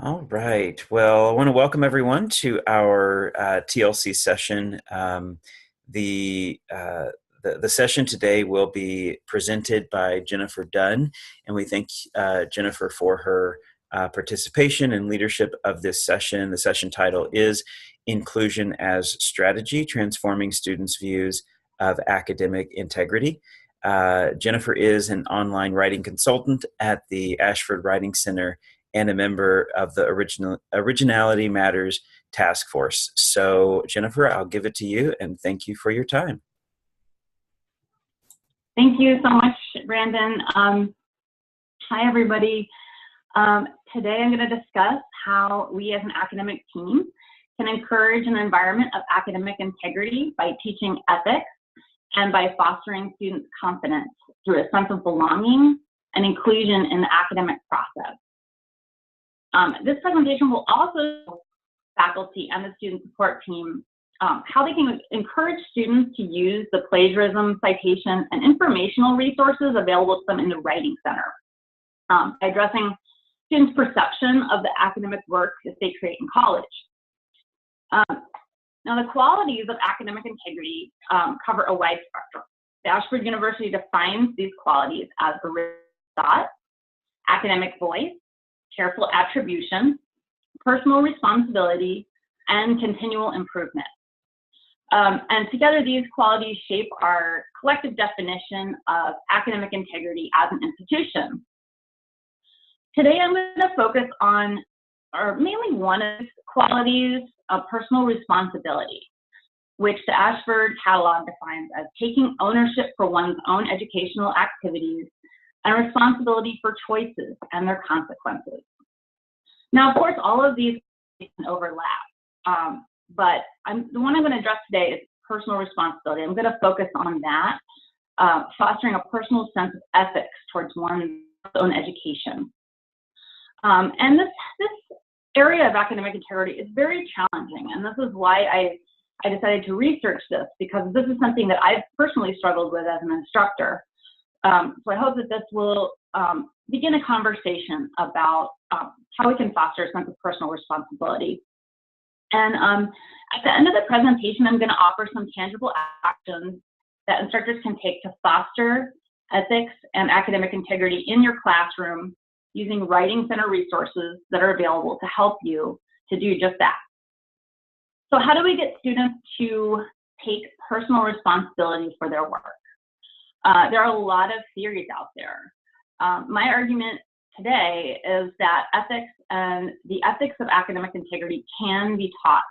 All right. Well, I want to welcome everyone to our TLC session. The, uh, the session today will be presented by Jennifer Dunn, and we thank Jennifer for her participation and leadership of this session. The session title is Inclusion as Strategy: Transforming Students' Views of Academic Integrity. Jennifer is an online writing consultant at the Ashford Writing Center and a member of the Originality Matters Task Force. So, Jennifer, I'll give it to you, and thank you for your time. Thank you so much, Brandon. Hi, everybody. Today I'm going to discuss how we as an academic team can encourage an environment of academic integrity by teaching ethics and by fostering students' confidence through a sense of belonging and inclusion in the academic process. This presentation will also show faculty and the student support team how they can encourage students to use the plagiarism, citation, and informational resources available to them in the Writing Center by addressing students' perception of the academic work that they create in college. Now, the qualities of academic integrity cover a wide spectrum. The Ashford University defines these qualities as original thought, academic voice, careful attribution, personal responsibility, and continual improvement. And together, these qualities shape our collective definition of academic integrity as an institution. Today, I'm going to focus on, or mainly one of these qualities, of personal responsibility, which the Ashford Catalog defines as taking ownership for one's own educational activities and responsibility for choices and their consequences. Now, of course, all of these can overlap, but the one I'm going to address today is personal responsibility. I'm going to focus on that, fostering a personal sense of ethics towards one's own education. And this area of academic integrity is very challenging, and this is why I decided to research this, because this is something that I've personally struggled with as an instructor. So I hope that this will begin a conversation about how we can foster a sense of personal responsibility. And at the end of the presentation, I'm going to offer some tangible actions that instructors can take to foster ethics and academic integrity in your classroom using Writing Center resources that are available to help you to do just that. So how do we get students to take personal responsibility for their work? There are a lot of theories out there. My argument today is that ethics and the ethics of academic integrity can be taught,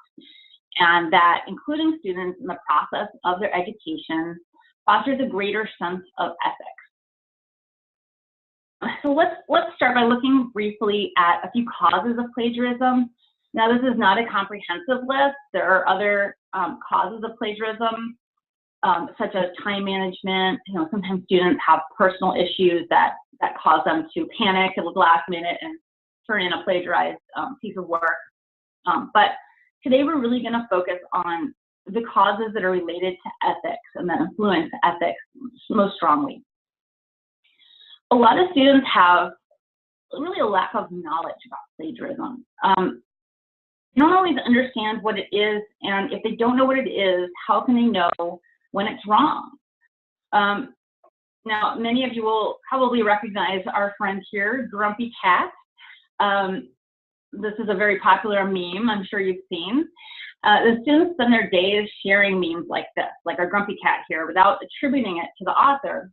and that including students in the process of their education fosters a greater sense of ethics. So let's start by looking briefly at a few causes of plagiarism. Now, this is not a comprehensive list. There are other causes of plagiarism, such as time management. Sometimes students have personal issues that cause them to panic at the last minute and turn in a plagiarized piece of work. But today we're really going to focus on the causes that are related to ethics and that influence ethics most strongly. A lot of students have really a lack of knowledge about plagiarism. They don't always understand what it is, and if they don't know what it is, how can they know when it's wrong? Now, many of you will probably recognize our friend here, Grumpy Cat. This is a very popular meme I'm sure you've seen. The students spend their days sharing memes like this, like our Grumpy Cat here, without attributing it to the author.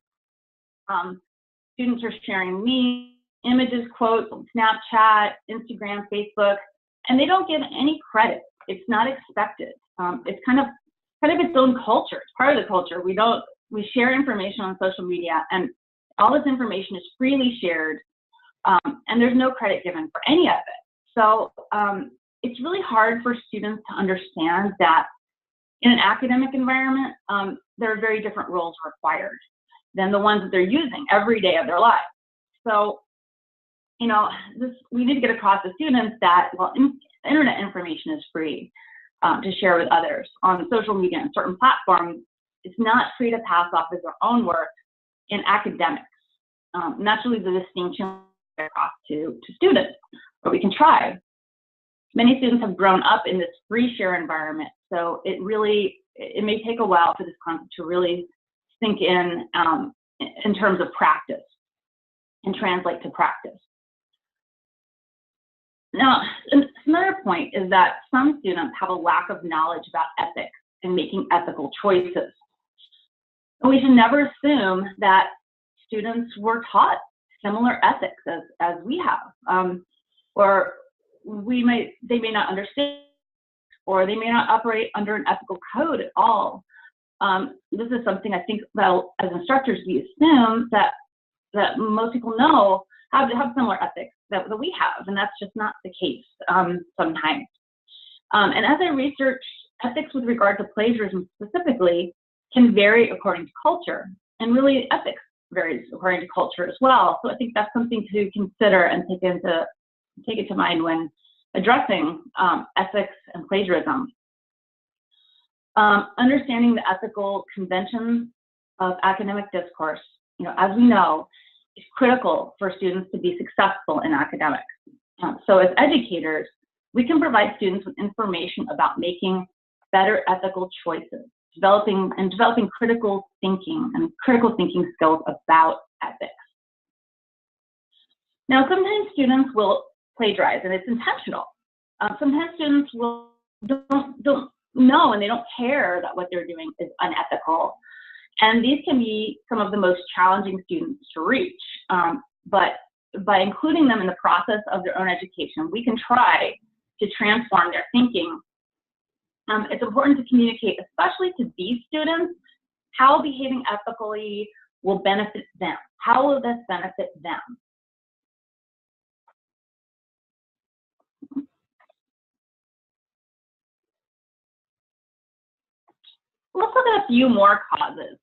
Students are sharing memes, images, quotes on Snapchat, Instagram, Facebook, and they don't give any credit. It's not expected. It's kind of its own culture. It's part of the culture. We share information on social media, and all this information is freely shared, and there's no credit given for any of it. So it's really hard for students to understand that in an academic environment, there are very different rules required than the ones that they're using every day of their lives. So, we need to get across to students that, well, internet information is free to share with others on social media and certain platforms. It's not free to pass off as their own work in academics. And that's really the distinction across to students, but we can try. Many students have grown up in this free share environment, so it may take a while for this concept to really sink in terms of practice and translate to practice. Now, another point is that some students have a lack of knowledge about ethics and making ethical choices. And we should never assume that students were taught similar ethics as we have, or they may not understand, or they may not operate under an ethical code at all. This is something I think that as instructors we assume that most people know have similar ethics that we have, and that's just not the case sometimes. And as I research, ethics with regard to plagiarism specifically can vary according to culture, and really ethics varies according to culture as well. So I think that's something to consider and take it to mind when addressing ethics and plagiarism. Understanding the ethical conventions of academic discourse, as we know, is critical for students to be successful in academics. So as educators, we can provide students with information about making better ethical choices, developing critical thinking and critical thinking skills about ethics. Now, sometimes students will plagiarize, and it's intentional. Sometimes students don't know, and they don't care that what they're doing is unethical. And these can be some of the most challenging students to reach. But by including them in the process of their own education, we can try to transform their thinking. It's important to communicate, especially to these students, how behaving ethically will benefit them. How will this benefit them? Let's look at a few more causes.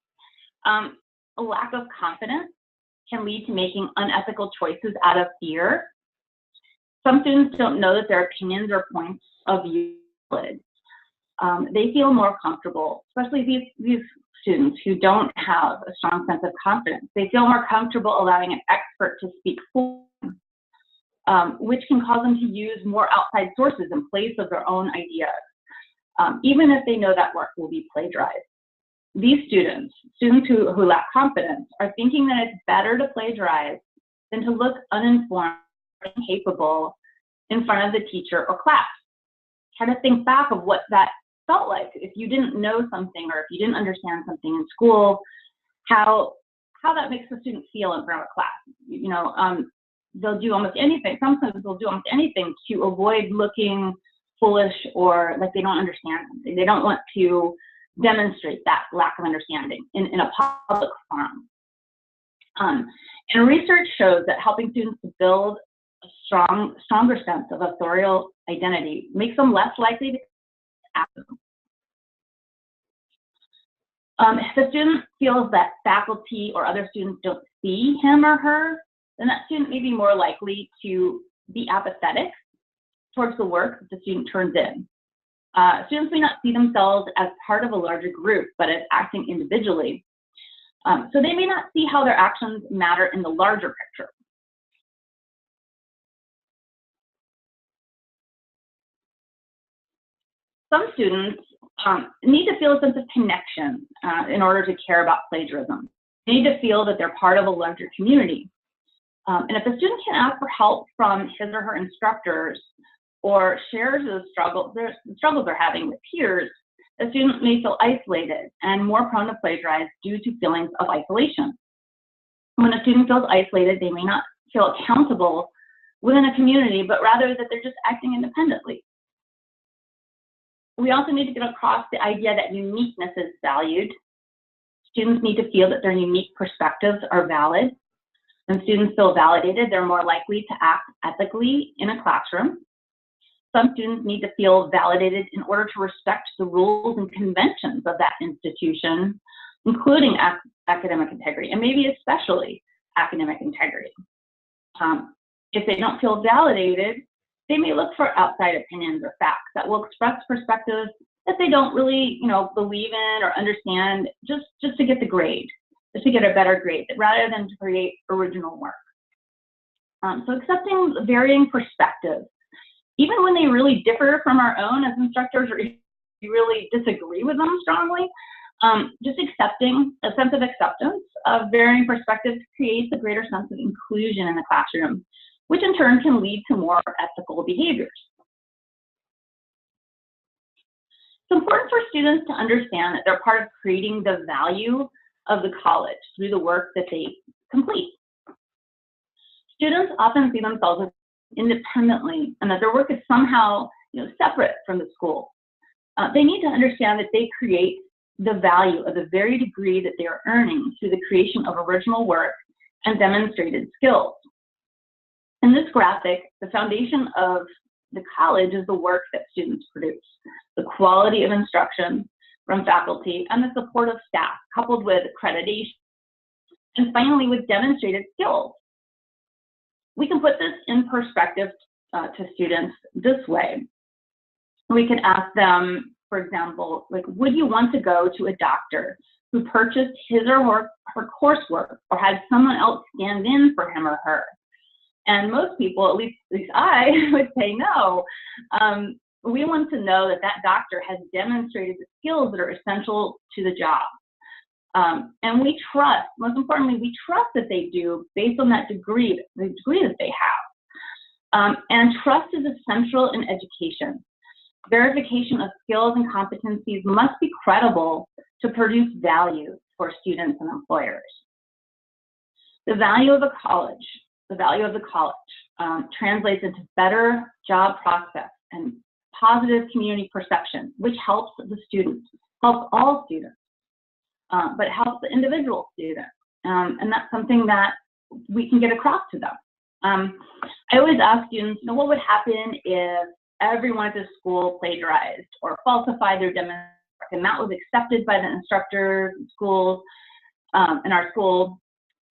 A lack of confidence can lead to making unethical choices out of fear. Some students don't know that their opinions or points of view are valid. They feel more comfortable, especially these students who don't have a strong sense of confidence. They feel more comfortable allowing an expert to speak for them, which can cause them to use more outside sources in place of their own ideas, even if they know that work will be plagiarized. These students who lack confidence, are thinking that it's better to plagiarize than to look uninformed and incapable in front of the teacher or class. Try to think back of what that felt like if you didn't know something, or if you didn't understand something in school, how that makes the student feel in front of a class. They'll do almost anything. Sometimes they'll do almost anything to avoid looking foolish or like they don't understand something. They don't want to demonstrate that lack of understanding in a public forum. And research shows that helping students to build a stronger sense of authorial identity makes them less likely to act. If the student feels that faculty or other students don't see him or her, then that student may be more likely to be apathetic towards the work that the student turns in. Students may not see themselves as part of a larger group, but as acting individually. So they may not see how their actions matter in the larger picture. Some students need to feel a sense of connection in order to care about plagiarism. They need to feel that they're part of a larger community. And if a student can ask for help from his or her instructors, or shares the struggles they're having with peers, a student may feel isolated and more prone to plagiarize due to feelings of isolation. When a student feels isolated, they may not feel accountable within a community, but rather that they're just acting independently. We also need to get across the idea that uniqueness is valued. Students need to feel that their unique perspectives are valid. When students feel validated, they're more likely to act ethically in a classroom. Some students need to feel validated in order to respect the rules and conventions of that institution, including academic integrity, and maybe especially academic integrity. If they don't feel validated, they may look for outside opinions or facts that will express perspectives that they don't really, believe in or understand, just to get the grade, just to get a better grade, rather than to create original work. So accepting varying perspectives even when they really differ from our own as instructors, or if we really disagree with them strongly. Just accepting a sense of acceptance of varying perspectives creates a greater sense of inclusion in the classroom, which in turn can lead to more ethical behaviors. It's important for students to understand that they're part of creating the value of the college through the work that they complete. Students often see themselves independently and that their work is somehow separate from the school. They need to understand that they create the value of the very degree that they are earning through the creation of original work and demonstrated skills. In this graphic, the foundation of the college is the work that students produce, the quality of instruction from faculty, and the support of staff, coupled with accreditation, and finally with demonstrated skills. We can put this in perspective to students this way. We can ask them, for example, like, would you want to go to a doctor who purchased his or her coursework or had someone else stand in for him or her? And most people, at least I, would say no. We want to know that that doctor has demonstrated the skills that are essential to the job. And we trust, most importantly, we trust that they do based on that degree, the degree that they have. And trust is essential in education. Verification of skills and competencies must be credible to produce value for students and employers. The value of a college, translates into better job prospects and positive community perception, which helps the students, helps all students, but helps the individual student. And that's something that we can get across to them. I always ask students, what would happen if everyone at the school plagiarized or falsified their demonstration, and that was accepted by the instructors and schools in our school?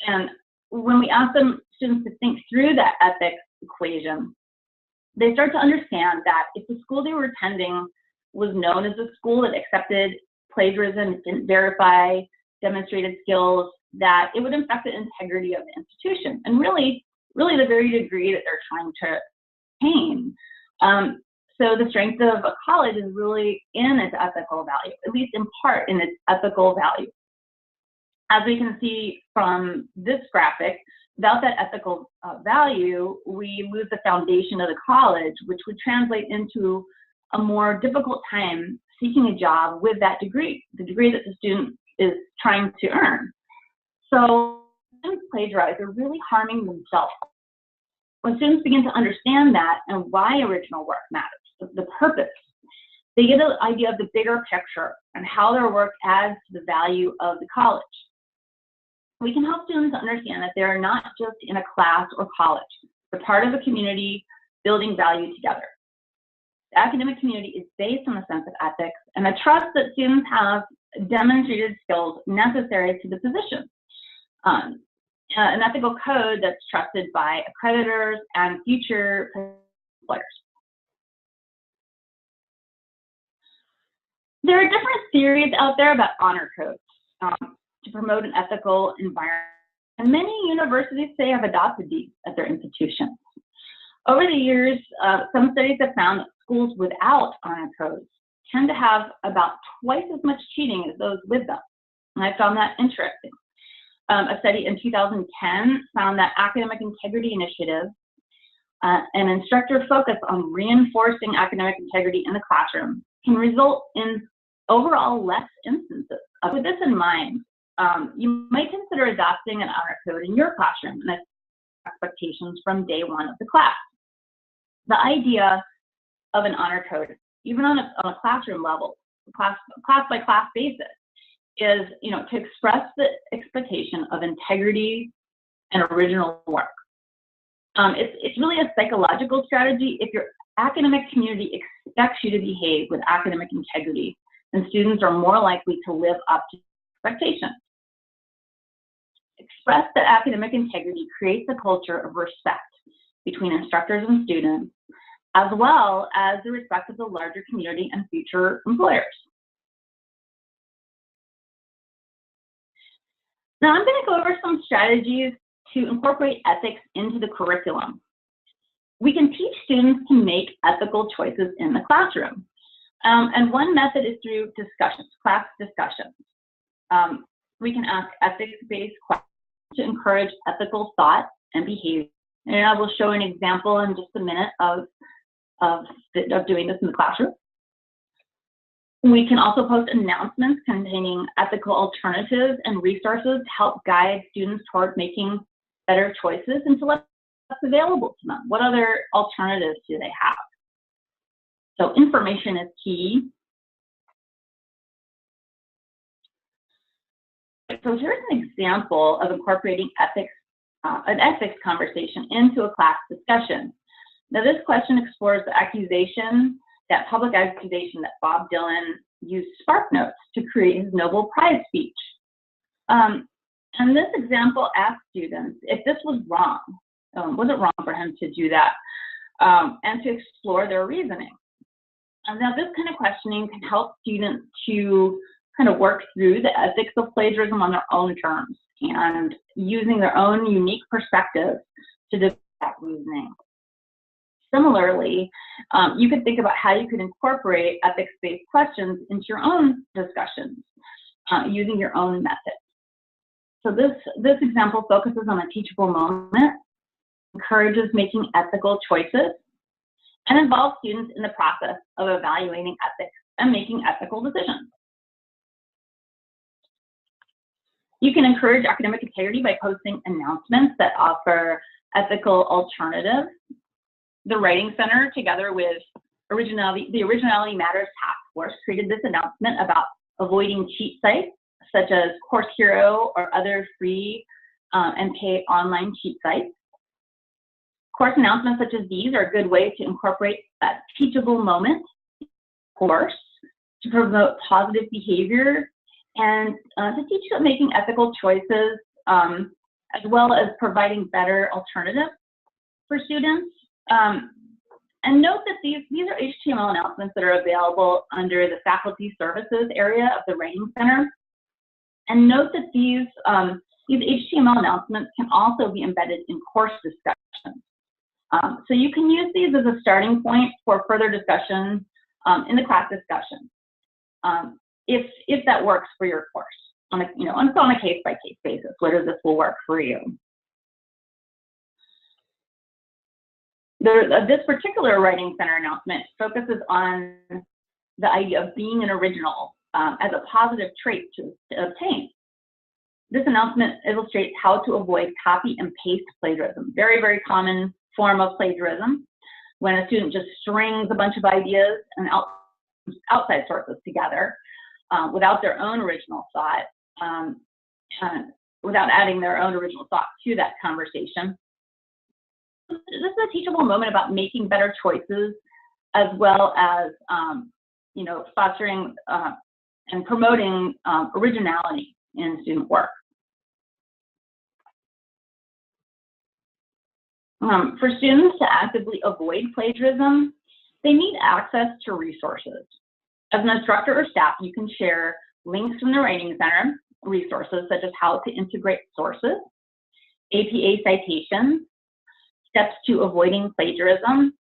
And when we ask students to think through that ethics equation, they start to understand that if the school they were attending was known as a school that accepted plagiarism, didn't verify demonstrated skills, that it would affect the integrity of the institution and really the very degree that they're trying to attain. So the strength of a college is really in its ethical value, at least in part in its ethical value. As we can see from this graphic, without that ethical value, we lose the foundation of the college, which would translate into a more difficult time seeking a job with that degree, the degree that the student is trying to earn. So students plagiarize, they're really harming themselves. When students begin to understand that and why original work matters, the purpose, they get an idea of the bigger picture and how their work adds to the value of the college. We can help students understand that they're not just in a class or college. They're part of a community building value together. The academic community is based on a sense of ethics and a trust that students have demonstrated skills necessary to the position. An ethical code that's trusted by accreditors and future employers. There are different theories out there about honor codes to promote an ethical environment, and many universities say have adopted these at their institutions. Over the years, some studies have found that schools without honor codes tend to have about twice as much cheating as those with them, and I found that interesting. A study in 2010 found that academic integrity initiatives and instructor focus on reinforcing academic integrity in the classroom can result in overall less instances. With this in mind, you might consider adopting an honor code in your classroom and expectations from day one of the class. The idea of an honor code, even on a classroom level, class by class basis, is to express the expectation of integrity and original work. It's really a psychological strategy. If your academic community expects you to behave with academic integrity, then students are more likely to live up to expectations. Express that academic integrity creates a culture of respect between instructors and students, as well as the respect of the larger community and future employers. Now I'm going to go over some strategies to incorporate ethics into the curriculum. We can teach students to make ethical choices in the classroom. And one method is through discussions, class discussions. We can ask ethics-based questions to encourage ethical thought and behavior. And I will show an example in just a minute of doing this in the classroom. We can also post announcements containing ethical alternatives and resources to help guide students toward making better choices and to let what's available to them. What other alternatives do they have? So information is key. So here's an example of incorporating an ethics conversation into a class discussion. Now this question explores the public accusation that Bob Dylan used SparkNotes to create his Nobel Prize speech. And this example asks students if this was wrong. Was it wrong for him to do that? And to explore their reasoning. Now this kind of questioning can help students to kind of work through the ethics of plagiarism on their own terms and using their own unique perspectives to develop that reasoning. Similarly, you could think about how you could incorporate ethics-based questions into your own discussions using your own methods. So this example focuses on a teachable moment, encourages making ethical choices, and involves students in the process of evaluating ethics and making ethical decisions. You can encourage academic integrity by posting announcements that offer ethical alternatives. The Writing Center, together with the Originality Matters Task Force, created this announcement about avoiding cheat sites such as Course Hero or other free and paid online cheat sites. Course announcements such as these are a good way to incorporate that teachable moment course to promote positive behavior and to teach about making ethical choices, as well as providing better alternatives for students. And note that these are HTML announcements that are available under the Faculty Services area of the Writing Center. And note that these HTML announcements can also be embedded in course discussions. So you can use these as a starting point for further discussion in the class discussion, if that works for your course on a case-by-case basis, whether this will work for you. This particular Writing Center announcement focuses on the idea of being an original as a positive trait to obtain. This announcement illustrates how to avoid copy and paste plagiarism, very, very common form of plagiarism, when a student just strings a bunch of ideas and outside sources together without their own original thought, without adding their own original thought to that conversation. This is a teachable moment about making better choices, as well as fostering and promoting originality in student work. For students to actively avoid plagiarism, they need access to resources. As an instructor or staff, you can share links from the Writing Center, resources such as how to integrate sources, APA citations, steps to avoiding plagiarism,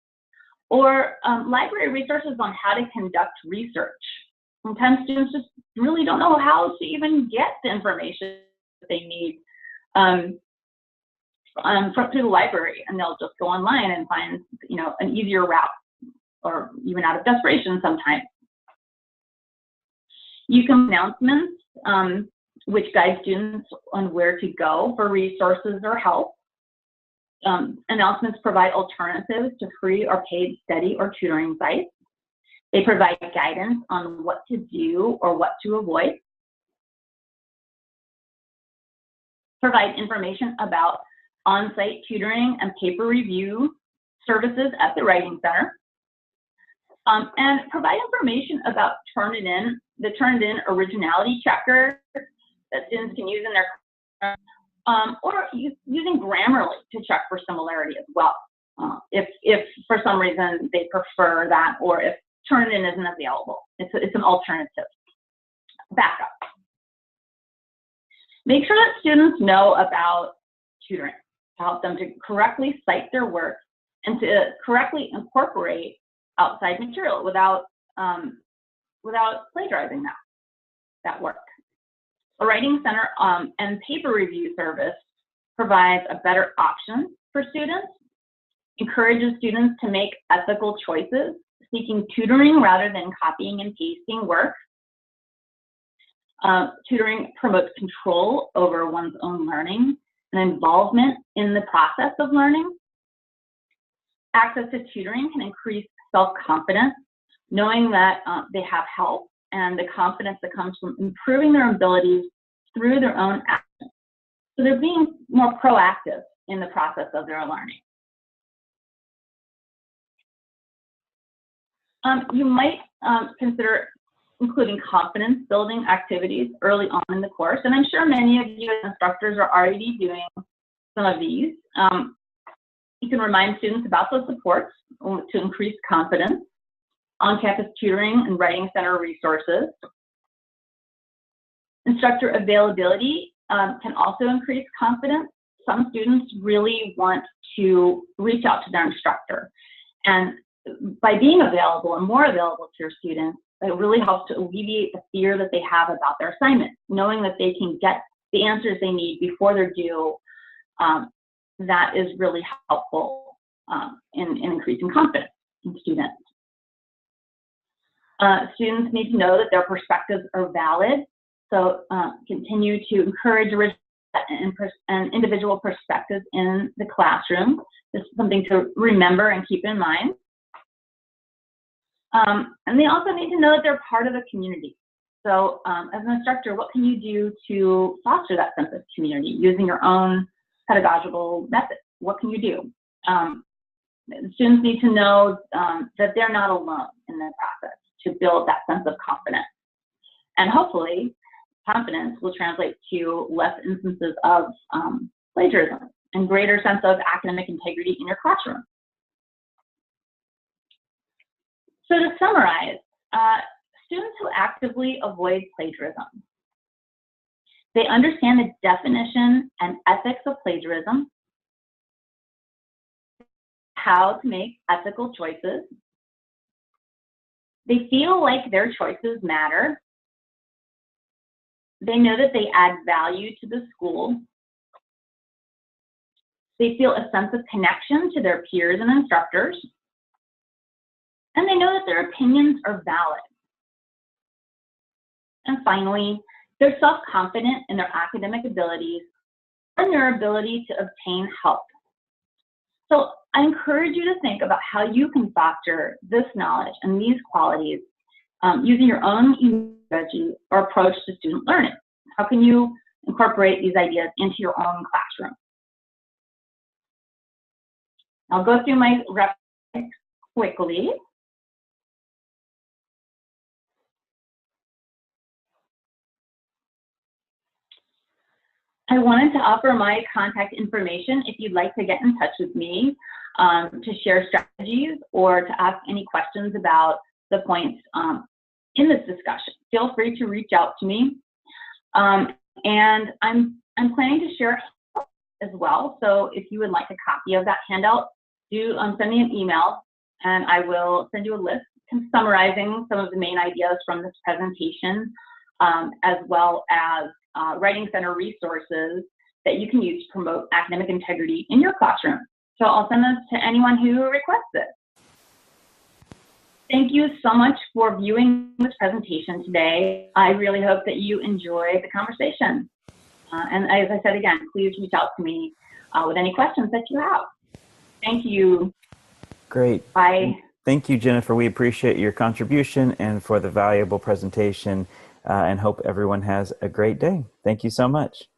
or library resources on how to conduct research. Sometimes students just really don't know how to even get the information that they need through the library, and they'll just go online and find an easier route, or even out of desperation sometimes. You can announcements which guide students on where to go for resources or help. Announcements provide alternatives to free or paid study or tutoring sites. They provide guidance on what to do or what to avoid. Provide information about on-site tutoring and paper review services at the Writing Center. And provide information about the Turn-It-In originality checker that students can use in their or using Grammarly to check for similarity as well, if for some reason they prefer that, or if Turn-It-In isn't available. It's an alternative backup. Make sure that students know about tutoring to help them to correctly cite their work and to correctly incorporate outside material without plagiarizing that work. A writing center and paper review service provides a better option for students, encourages students to make ethical choices, seeking tutoring rather than copying and pasting work. Tutoring promotes control over one's own learning and involvement in the process of learning. Access to tutoring can increase self-confidence, knowing that they have help, and the confidence that comes from improving their abilities through their own actions. So they're being more proactive in the process of their learning. You might consider including confidence building activities early on in the course, and I'm sure many of you as instructors are already doing some of these. You can remind students about those supports to increase confidence, on-campus tutoring and writing center resources. Instructor availability can also increase confidence. Some students really want to reach out to their instructor, and by being available and more available to your students, it really helps to alleviate the fear that they have about their assignment, knowing that they can get the answers they need before they're due. That is really helpful in increasing confidence in students. Students need to know that their perspectives are valid, so continue to encourage original and individual perspectives in the classroom. This is something to remember and keep in mind. And they also need to know that they're part of a community. So as an instructor, what can you do to foster that sense of community using your own pedagogical methods? What can you do? Students need to know that they're not alone in the process to build that sense of confidence. And hopefully, confidence will translate to less instances of plagiarism and greater sense of academic integrity in your classroom. So to summarize, students who actively avoid plagiarism, they understand the definition and ethics of plagiarism, how to make ethical choices. They feel like their choices matter. They know that they add value to the school. They feel a sense of connection to their peers and instructors. And they know that their opinions are valid. And finally, they're self-confident in their academic abilities and their ability to obtain help. So I encourage you to think about how you can foster this knowledge and these qualities using your own strategy or approach to student learning. How can you incorporate these ideas into your own classroom? I'll go through my reference quickly. I wanted to offer my contact information if you'd like to get in touch with me to share strategies or to ask any questions about the points in this discussion. Feel free to reach out to me. And I'm planning to share a handout as well. So if you would like a copy of that handout, do send me an email and I will send you a list summarizing some of the main ideas from this presentation, as well as writing center resources that you can use to promote academic integrity in your classroom. So I'll send this to anyone who requests it. Thank you so much for viewing this presentation today. I really hope that you enjoyed the conversation. And as I said again, please reach out to me with any questions that you have. Thank you. Great. Bye. Thank you, Jennifer. We appreciate your contribution and for the valuable presentation, and hope everyone has a great day. Thank you so much.